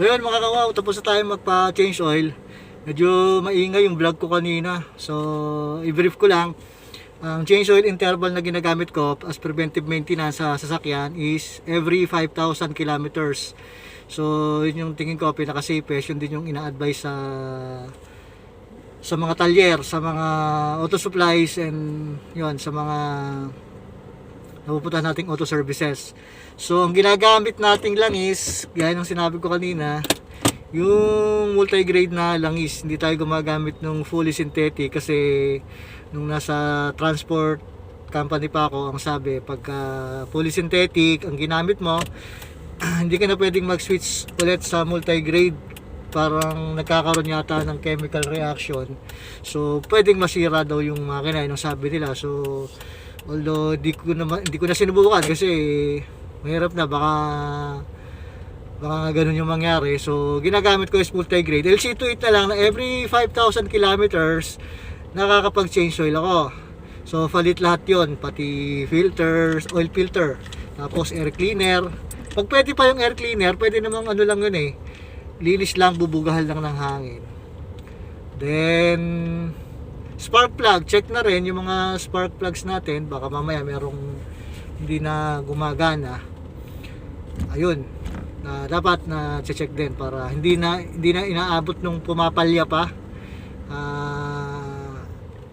So yun mga kawaw, tapos na tayo magpa-change oil. Medyo maingay yung vlog ko kanina. So i-brief ko lang. Ang change oil interval na ginagamit ko as preventive maintenance sa sasakyan is every 5,000 kilometers. So yun yung tingin ko pinaka-safest. Yun din yung ina-advise sa mga talyer, sa mga auto supplies, and yun sa mga napupuntahan nating auto services. So ang ginagamit nating langis, gaya ng sinabi ko kanina, yung multi-grade na langis. Hindi tayo gumagamit ng fully synthetic kasi nung nasa transport company pa ako, ang sabi pagka fully synthetic ang ginamit mo, hindi ka na pwedeng mag-switch ulit sa multi-grade, parang nagkakaroon yata ng chemical reaction. So pwedeng masira daw yung makina, yung sabi nila. So although hindi ko na sinubukan kasi mahirap na, baka ganun yung mangyari. So ginagamit ko is multi-grade LC28 na lang, na every 5,000 kilometers nakakapag-change oil ako. So palit lahat yon, pati filters, oil filter, tapos air cleaner. Pag pwede pa yung air cleaner, pwede namang ano lang yun eh, linis lang, bubugahal lang ng hangin. Then spark plug, check na rin yung mga spark plugs natin, baka mamaya merong hindi na gumagana. Ayun, na dapat na check din para hindi na inaabot nung pumapalya pa.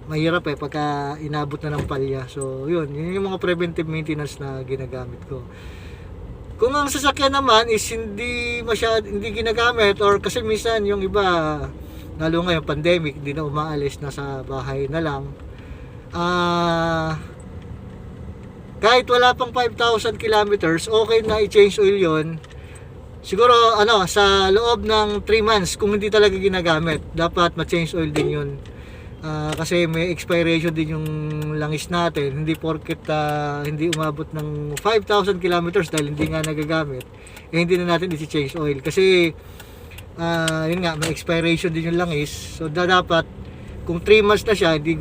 Mahirap pagka inabot na ng palya. So yun yung mga preventive maintenance na ginagamit ko. Kung ang sasakyan naman is hindi ginagamit, or kasi minsan yung iba, lalo ngayon pandemic, hindi na umaalis, nasa bahay na lang, kahit wala pang 5,000 kilometers, okay na i-change oil yon. Siguro sa loob ng 3 months, kung hindi talaga ginagamit, dapat ma-change oil din yun. Kasi may expiration din yung langis natin. Hindi porket hindi umabot ng 5,000 kilometers dahil hindi nga nagagamit, hindi na natin i-change oil. Kasi yun nga, may expiration din yung langis. So dapat kung 3 months na siya, hindi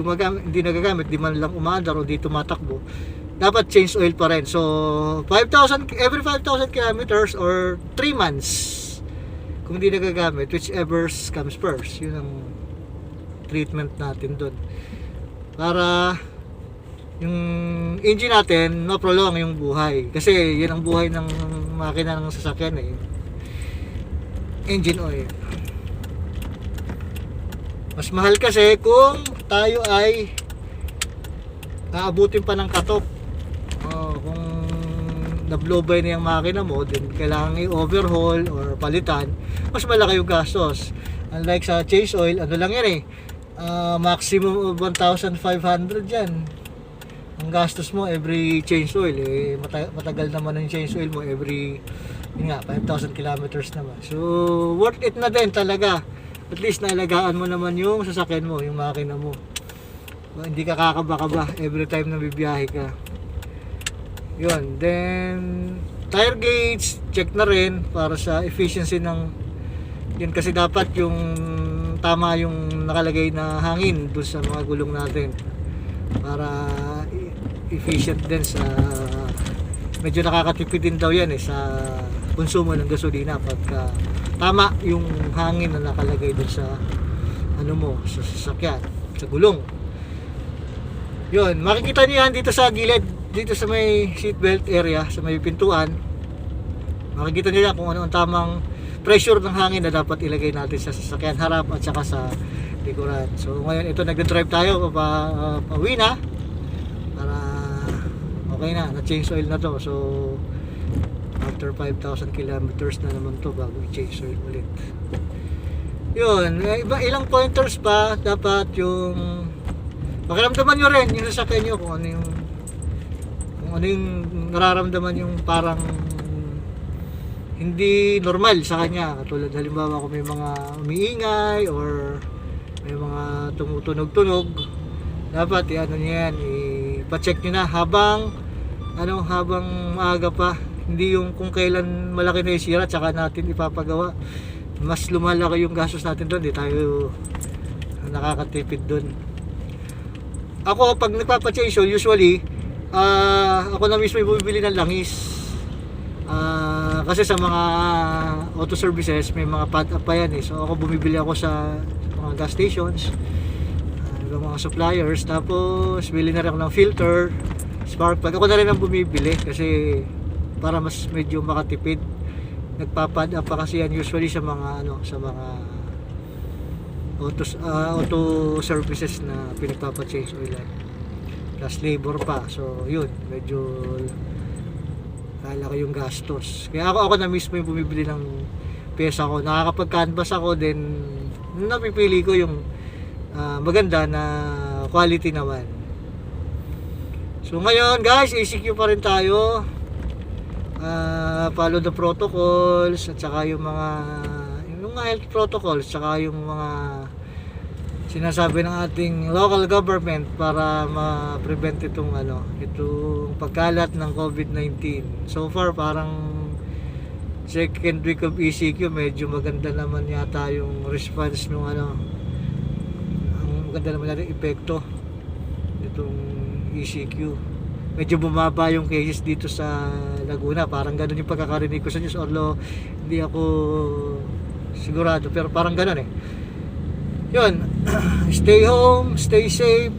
nagagamit, di man lang umaandar o di tumatakbo, dapat change oil pa rin. So every 5,000 kilometers or 3 months kung hindi nagagamit, whichever comes first. Yun ang treatment natin doon, para yung engine natin ma-prolong yung buhay, kasi yan ang buhay ng makina ng sasakyan eh, engine oil. Mas mahal kasi kung tayo ay aabutin pa ng katok. Kung na-blow-by na yung makina mo, then kailangan i-overhaul or palitan, mas malaki yung gastos. Unlike sa change oil, ano lang yan eh, maximum of 1,500 yan ang gastos mo every change oil eh. Matagal naman ang change oil mo, every 5,000 kilometers naman. So worth it na din talaga, at least naalagaan mo naman yung sasakyan mo, yung makina mo. Hindi ka kakaba-kaba every time na bibiyahe ka. Yun, then tire gauge, check na rin para sa efficiency ng yun, kasi dapat yung tama yung nakalagay na hangin doon sa mga gulong natin para efficient din sa, medyo nakakatipid din daw yan sa konsumo ng gasolina pagka tama yung hangin na nakalagay doon sa sa sasakyan, sa gulong. Yun, makikita niyo yan dito sa gilid, dito sa may seatbelt area, sa may pintuan. Makikita niyo yan kung ano ang tamang pressure ng hangin na dapat ilagay natin sa sasakyan harap at saka sa likuran. So ngayon ito, nagde-drive tayo pauwi na, para okay na change oil na to. So after 5,000 kilometers na naman to bago i-change oil ulit. Yun, ilang pointers pa dapat yung pakiramdaman nyo rin yung sasakyan nyo, kung ano yung nararamdaman, yung parang hindi normal sa kanya. Katulad halimbawa kung may mga umiingay or may mga tumutunog-tunog, dapat ipa-check nyo na habang maaga pa. Hindi yung kung kailan malaki na yung sira tsaka natin ipapagawa, mas lumalaki yung gastos natin doon, di tayo nakakatipid doon. Ako pag nagpapa-change oil, usually ako na mismo bumibili ng langis. Kasi sa mga auto services may mga pad up pa yan eh. So ako bumibili ako sa mga gas stations, ng mga suppliers, tapos bili na rin ako ng filter, spark plug. Ako na rin ang bumibili kasi para mas medyo makatipid. Nagpapad up pa kasi yan usually sa mga sa mga auto services na pinagpapa-change oil plus labor pa. So yun, medyo kala ko yung gastos. Kaya ako na mismo yung bumibili ng pyesa ko. Nakakapag-canvas ako, then napipili ko yung maganda na quality naman. So ngayon guys, ECQ pa rin tayo. Follow the protocols at saka yung mga health protocols, saka yung mga sinasabi ng ating local government para ma-prevent itong pagkalat ng COVID-19. So far parang second week of ECQ, medyo maganda naman yata yung response nung ang maganda naman yung epekto nitong ECQ. Medyo bumaba yung cases dito sa Laguna, parang ganun yung pagkakarinig ko sa news, although hindi ako sigurado, pero parang ganun eh. Yun. Stay home, stay safe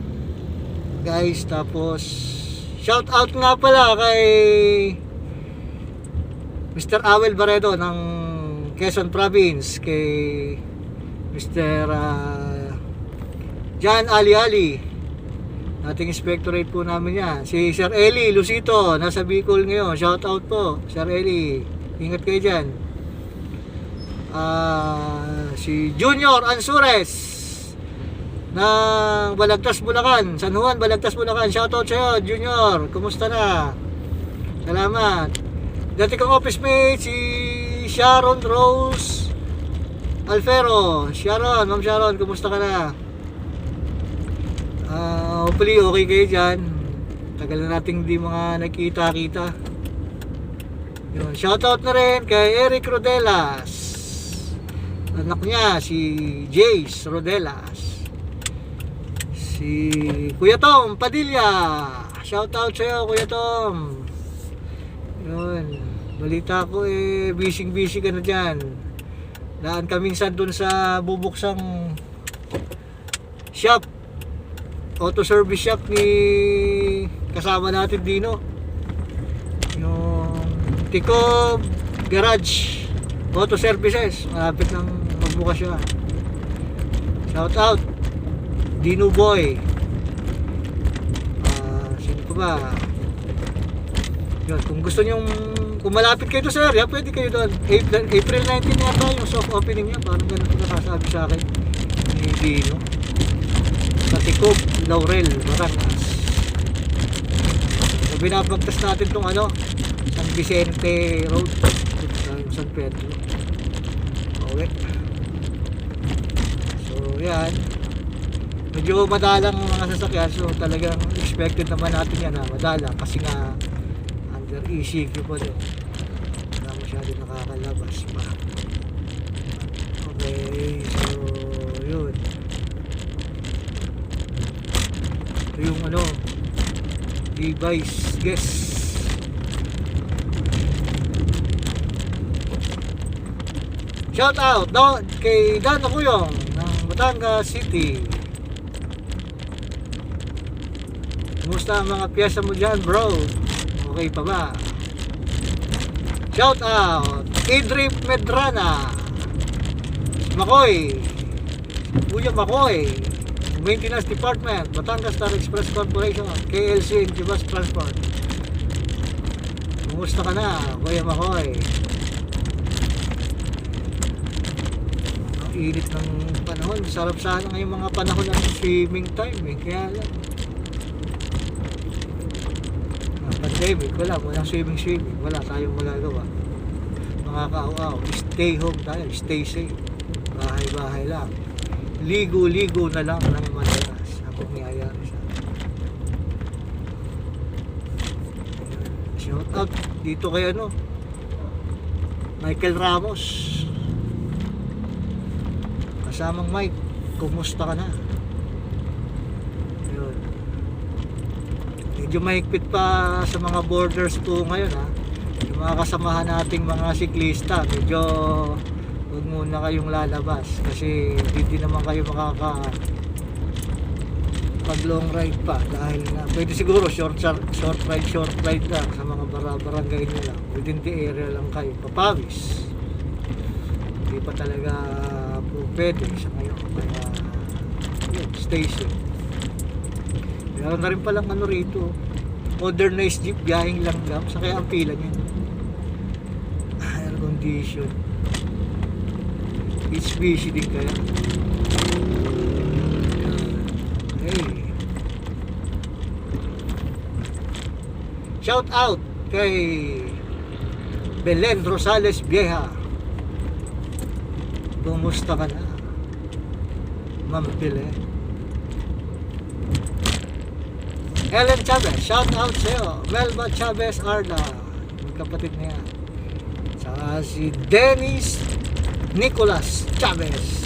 guys. Tapos shout out nga pala kay Mr. Awel Barredo ng Quezon Province, kay Mr. John Ali, ating inspectorate po namin yan. Si Sir Eli Lucito, nasa Bicol ngayon. Shout out po Sir Eli, ingat kayo dyan. Si Junior Ansures ng Balagtas Bulacan, San Juan Balagtas Bulacan. Shout out sa'yo Junior, kumusta na? Salamat. Dati kong office mate si Sharon Rose Alfero. Ma'am Sharon, kumusta ka na? Hopefully okay kayo dyan. Tagal na nating di mga nakita-kita. Yun. Shoutout na rin kay Eric Rodelas, anak niya si Jace Rodelas. Si Kuya Tom Padilla, shoutout sa'yo Kuya Tom. Yun, balita ko busy ka na dyan. Daan ka minsan dun sa bubuksang shop, auto service shop ni kasama natin Dino, yung Tico Garage Auto Services. Malapit ng magbukas siya. Shout out Dino Boy. Sino pa ba? Yun, kung gusto nyo, kung malapit kayo to sa area, pwede kayo doon. April 19 yata yung soft opening niya. Parang ganun ko nakasabi sa akin ni Dino. Sa Ticob, Laurel, Batangas. So binabagtas natin tong San Vicente Road, San Pedro. Okay. So yan, medyo madalang mga sasakyan. So talagang expected naman natin yan madalang, kasi nga under ECQ po din, wala masyado nakakalabas pa. Okay, so yun, ito yung device guess. Shout out kay Dan Akuyong ng Batangas City. Kumusta ang mga piyesa mo dyan bro? Okay pa ba? Shout out Idrip Medrana, Makoy, Kuya Makoy, Maintenance Department, Batangas Star Express Corporation, KLC Incubus Transport. Kumusta ka na Kuya Makoy? Ang init ng panahon. Sarap sana ngayong mga panahon ng swimming time kaya lang pandemic, walang swimming, wala tayong magagawa. Mga ka-aw, stay home tayo, stay safe, bahay lang, ligo na lang ng madalas. Ako niyayari sa shout out dito kay Michael Ramos, kasamang Mike, kumusta ka na? Medyo mahigpit pa sa mga borders po ngayon yung mga kasamahan nating mga siklista, medyo huwag muna kayong lalabas kasi hindi naman kayo pag long ride pa, dahil na pwede siguro short ride lang sa mga barangay nyo lang, within the area lang kayo papawis, hindi pa talaga po pwede sa ngayon. Kaya yun, station meron na rin palang ano rito, modernized jeep, biyaheng langgam, sa kaya ang pila nyo, air condition, HVAC din kaya. Hey, shout out kay Belen Rosales Vieja, kumusta ka na Ma'am Belen? Ellen Chavez, shout out sa'yo. Melba Chavez Arda, magkapatid niya. Saka si Dennis Nicolas Chavez.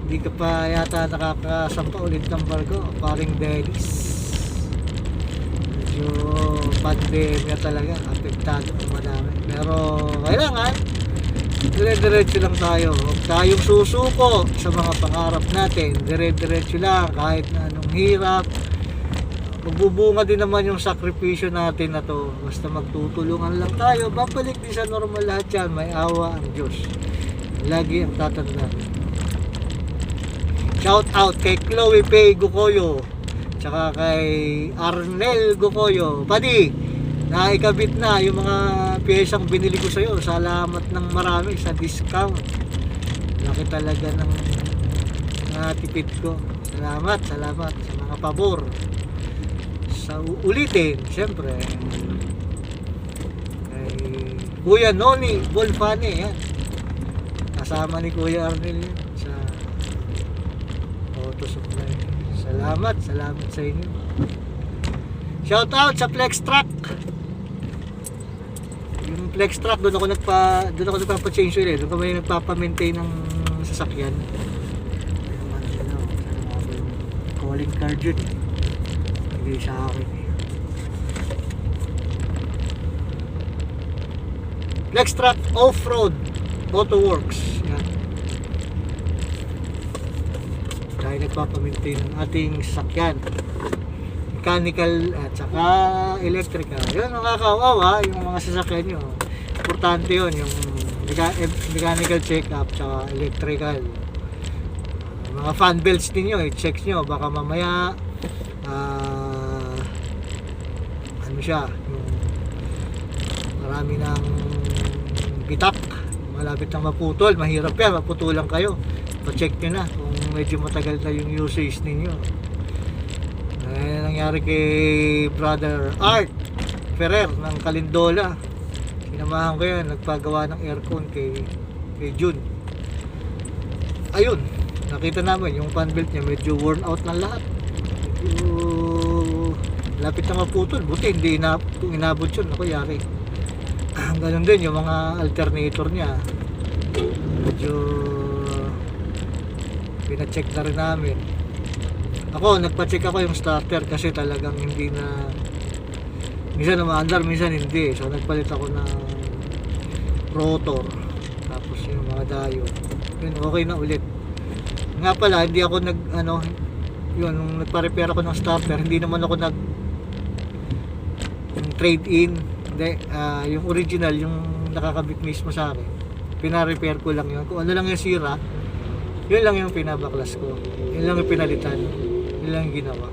Hindi ka pa yata nakakasampa ulit ng barko, paring Dennis. Medyo pandemya talaga, apektado ng madami. Pero kailangan dire-diretso lang tayo. Huwag tayong susuko sa mga pangarap natin. Dire-diretso lang kahit na anong hirap. Magbubunga din naman yung sakripisyo natin na to. Basta magtutulungan lang tayo, babalik din sa normal lahat yan. May awa ang Diyos. Lagi ang tatandaan. Shout out kay Chloe Pay Gukoyo, tsaka kay Arnel Gukoyo. Padi, naikabit na yung mga piyesang binili ko sa'yo. Salamat ng marami sa discount. Laki talaga ng natipid ko. Salamat sa mga pabor. Sa ulitin, siyempre kay Kuya Noni Bolfane, yan. Kasama ni Kuya Arnel yan sa auto supply. Salamat sa inyo. Shout out sa Flex Truck. Yung Flex Truck, doon ako nagpapa-change oil, doon kami nagpapa-maintain ng sasakyan. Calling card yun, hindi sa akin. Flex Truck Off-Road Auto Works, yan. Tayo nagpapa-maintain ng ating sasakyan, mechanical at saka electrical. Yun ang nakakawawa, yung mga sasakyan nyo. Importante yun, yung mechanical check-up tsaka electrical. Mga fan belts ninyo, i-check nyo. Baka mamaya ano siya, yung marami ng bitak, malapit nang maputol. Mahirap yan, maputulan kayo. Pa-check nyo na kung medyo matagal na yung usage ninyo. Nangyari kay Brother Art Ferrer ng Calindola. Sinamahan ko yan, nagpagawa ng aircon kay June. Ayun, nakita namin yung fan belt niya medyo worn out na lahat. Medyo lapit na maputol. Buti hindi kung inabot yun, ako yari. Ganun din yung mga alternator niya. Medyo pina-check na rin namin. Ako, nagpa-check ako yung starter kasi talagang hindi na, minsan umaandar, minsan hindi. So nagpalit ako ng rotor, tapos yung mga diode. Yun, okay na ulit. Nga pala, hindi ako yun, nung nagpa-repair ako ng starter, hindi naman ako yung trade-in. Hindi, yung original, yung nakakabit mismo sa akin, pina-repair ko lang yun. Kung ano lang yung sira, yun lang yung pinabaklas ko. Yun lang yung pinalitan. Yun lang yung ginawa.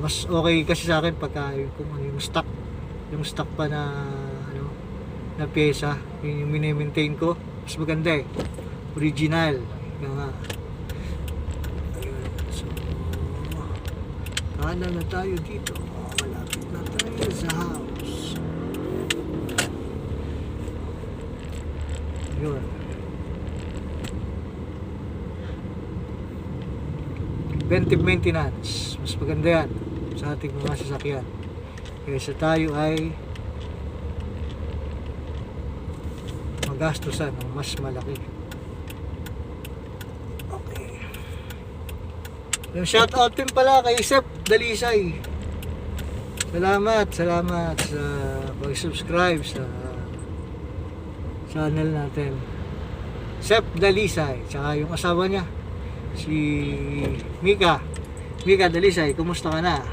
Mas okay kasi sa akin pagka kung ano, yung stock pa na na pyesa, yung mini-maintain ko, mas maganda eh. Original. Yung nga. Ayun. So, kanan na tayo dito. Malapit na tayo sa house. Yun. Preventive maintenance, mas maganda yan sa ating mga sasakyan kaysa tayo ay magastusan ng mas malaki. Okay, yung shout out din pala kay Sep Dalisay. Salamat sa pag-subscribe sa channel natin. Sep Dalisay, tsaka yung asawa niya, si Mika. Mika Dalisay, kumusta ka na?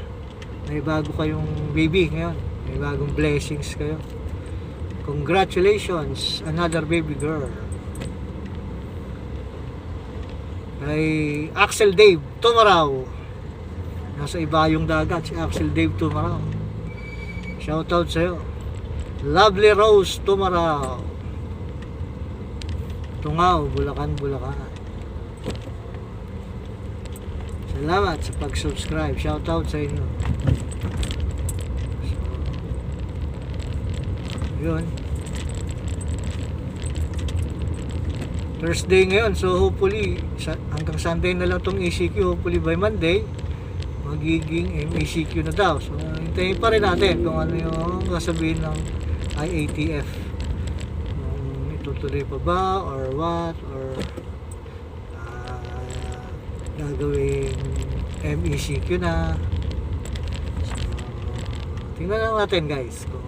May bago kayong baby ngayon. May bagong blessings kayo. Congratulations, another baby girl. Kay Axel Dave Tumaraw. Nasa iba yung dagat, si Axel Dave Tumaraw. Shoutout sa'yo. Lovely Rose Tumaraw. Tungaw, Bulacan, Bulacan. Salamat sa pag-subscribe. Shoutout sa inyo. Yun. Thursday ngayon, so hopefully hanggang Sunday na lang tong ECQ. Hopefully by Monday magiging MECQ na daw. So hintayin pa rin natin kung ano yung sasabihin ng IATF, kung itutuloy pa ba or what, or gagawin MECQ na. So tingnan lang natin guys kung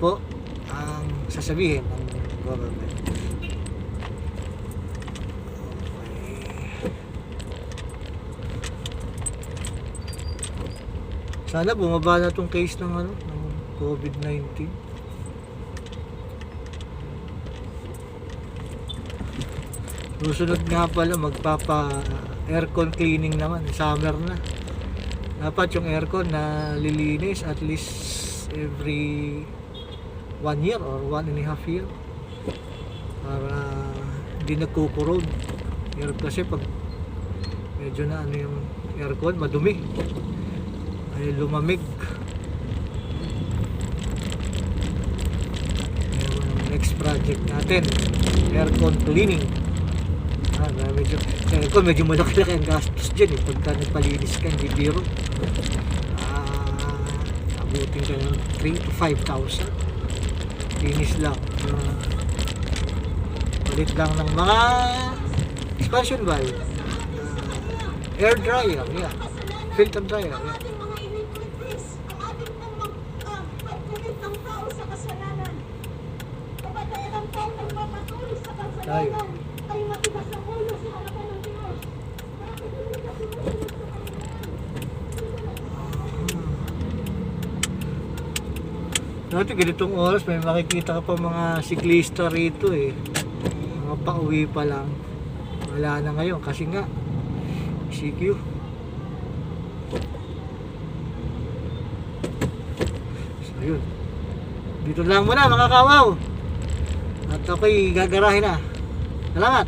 po ang sasabihin ng government. Sana bumaba na tong case ng ng COVID-19. Susunod nga pala magpapa aircon cleaning naman, summer na. Dapat yung aircon na lilinis at least every 1 year or 1.5 year para hindi nagkukurod. Hirap kasi pag medyo na ano yung aircon, madumi ay lumamig. Yung next project natin, aircon cleaning. Medyo malaki-laki ang gastos dyan pagka nagpalinis ka, hindi biro. Abutin ka ng 3 to 5,000 linis lang. Palit lang ng mga expansion valve, air dryer, yeah, filter dryer, yeah. Tayo. Dati ganitong oras may makikita ka pa mga siklista rito mga pauwi pa lang. Wala na ngayon kasi nga CQ. So yun, dito lang muna mga kawaw, at ako'y gagarahin na. Salamat.